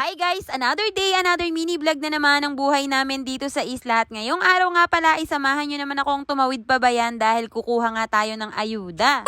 Hi guys! Another day, another mini vlog na naman ang buhay namin dito sa isla. At ngayong araw nga pala, isamahan nyo naman akong tumawid pa bayan dahil kukuha nga tayo ng ayuda.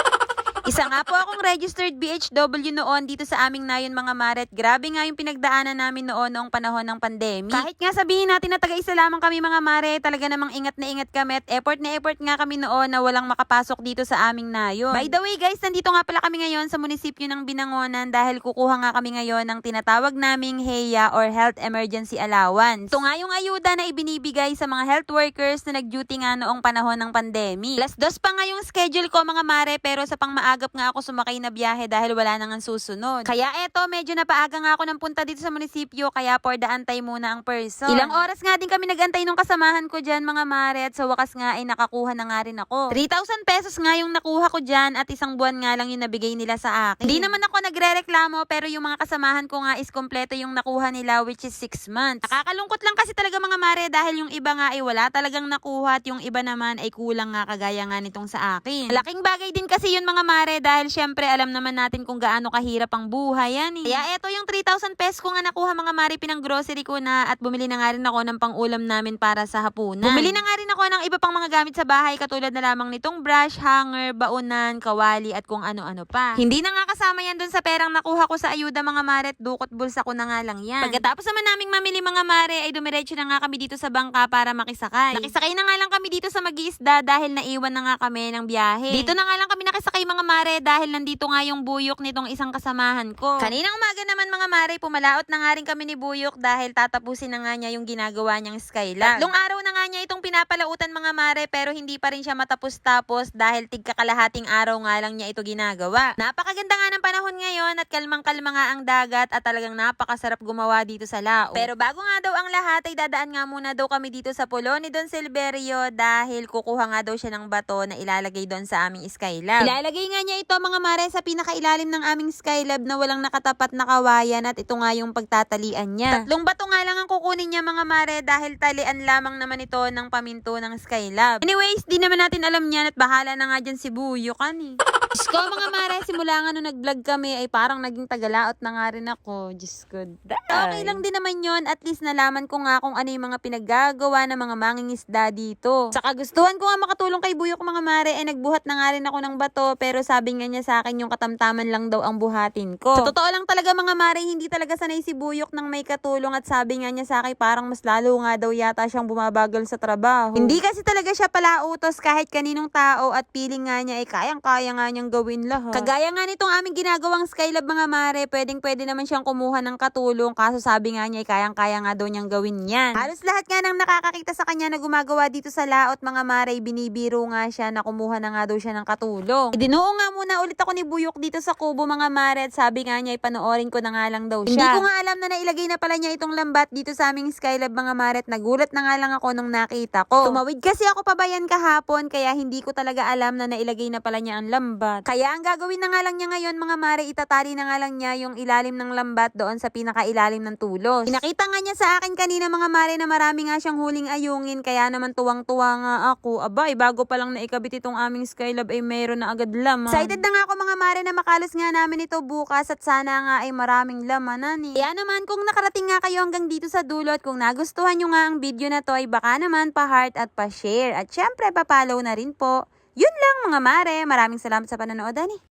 Isa nga po akong registered BHW noon dito sa aming nayon mga maret. Grabe nga yung pinagdaanan namin noong panahon ng pandemic. Kahit nga sabihin natin na taga-isa lamang kami mga mare, talaga namang ingat na ingat kami at effort na effort nga kami noon na walang makapasok dito sa aming nayon. By the way guys, nandito nga pala kami ngayon sa munisipyo ng Binangonan dahil kukuha nga kami ngayon ng tinatawag naming HEA or Health Emergency Allowance. Ito nga yung ayuda na ibinibigay sa mga health workers na nag-duty nga noong panahon ng pandemic. Alas 2 pa nga yung schedule ko mga mare, pero sa pangmaagap nga ako sumakay na biyahe dahil wala nang susunod. Kaya eto, medyo napaaga nga ako ng punta dito sa munisipyo, kaya for the antay muna ang person. Ilang oras nga din kami nagantay nung kasamahan ko dyan mga mare, at sa wakas nga ay nakakuha na nga rin ako. 3,000 pesos nga yung nakuha ko dyan at isang buwan nga lang yung nabigay nila sa akin. Hindi naman ako nagre-reklamo, pero yung mga kasamahan ko nga is kompleto yung nakuha nila, which is 6 months. Nakakalungkot lang kasi talaga mga mare dahil yung iba nga ay wala talagang nakuha at yung iba naman ay kulang nga kagaya nga nitong sa akin. Malaking bagay din kasi yun mga mare dahil syempre alam naman natin kung gaano kahirap ang buhay yan eh. Kaya eto yung 3,000 pesos ko nga nakuha mga mare, pinang grocery ko na at bumili na nga rin ako ng pang-ulam namin para sa hapunan. Bumili na nga rin ako ng iba pang mga gamit sa bahay katulad na lamang nitong brush, hanger, baunan, kawali at kung ano-ano pa. Hindi na nga kasama yan dun sa perang nakuha ko sa ayuda mga mare, at dukot bulsa ko na nga lang yan. Pagkatapos naman naming mamili mga mare ay dumiretso na nga kami dito sa bangka para makisakay. Nakisakay na nga lang kami dito sa Mag-iisda dahil naiwan na nga kami ng biyahe. Dito na nga lang kami nakisakay mga mare dahil nandito nga yung buyok nitong isang kasamahan ko. Kaninang umaga naman mga mare, pumalaot na nga rin kami ni buyok dahil tatapusin na nga niya yung ginagawa niyang skylab. Tatlong araw na nga niya itong pinapalautan mga mare, pero hindi pa rin siya matapos-tapos dahil tigkakalahating araw nga lang niya ito ginagawa. Napakaganda nga ng panahon ngayon at kalmang-kalma nga ang dagat at talagang napakasarap gumawa dito sa Lao. Pero bago nga daw ang lahat ay dadaan nga muna daw kami dito sa pulo ni Don Silverio dahil kukuha nga daw siya ng bato na ilalagay doon sa aming skylab. Ilalagay nga niya ito mga mare sa pinakailalim ng aming skylab na walang nakatapat na kawayan at ito nga yung pagtatalian niya. 3 bato nga lang ang kukunin niya mga mare dahil talian lamang naman ito ng paminto ng skylab. Anyways, di naman natin alam niyan at bahala na nga dyan si Buyo kan eh. Diyos ko mga mare, simula nga nung nag-vlog kami ay parang naging tagalaot na nga rin ako. Diyos ko, okay lang din naman yon, at least nalaman ko nga kung ano yung mga pinaggagawa ng mga mangingisda dito. Sa kagustuhan ko nga makatulong kay Buyok mga mare ay nagbuhat na nga rin ako ng bato, pero sabi nga niya sa akin yung katamtaman lang daw ang buhatin ko. Sa totoo lang talaga mga mare, hindi talaga sanay si Buyok ng may katulong at sabi nga niya sa akin parang mas lalo nga daw yata siyang bumabagal sa trabaho. Hindi kasi talaga siya palautos kahit kaninong tao at feeling nga niya ay kayang-kaya nga niyang gawin lahat. Kagaya nga nitong aming ginagawang skylab mga mare, pwedeng-pwede naman siyang kumuha ng katulong kaso sabi nga niya ay kayang-kaya nga daw niyang gawin yan. Halos lahat nga nang nakakakita sa kanya na gumagawa dito sa laot mga mare, binibiro nga siya na kumuha na nga daw siya ng katulong. Dinuo nga muna ulit ako ni Buyok dito sa kubo mga mare at sabi nga niya ay panoorin ko na nga lang daw siya. Hindi ko nga alam na nailagay na pala niya itong lambat dito sa aming skylab mga mare at nagulat na nga lang ako nung nakita ko. Tumawid kasi ako pabayan kahapon kaya hindi ko talaga alam na nailagay na pala niya ang lambat. Kaya ang gagawin na nga lang niya ngayon mga mare, itatali na nga lang niya yung ilalim ng lambat doon sa pinakailalim ng tulos. Pinakita nga niya sa akin kanina mga mare na marami nga siyang huling ayungin, kaya naman tuwang-tuwa nga ako. Abay, bago pa lang naikabit itong aming skylab ay mayroon na agad laman. Excited na nga ako mga mare na makalos nga namin ito bukas at sana nga ay maraming lamanan eh. Kaya naman kung nakarating nga kayo hanggang dito sa dulo at kung nagustuhan nyo nga ang video na to ay baka naman pa-heart at pa-share at syempre pa-follow na rin po. Yun lang mga mare, maraming salamat sa panonood ani.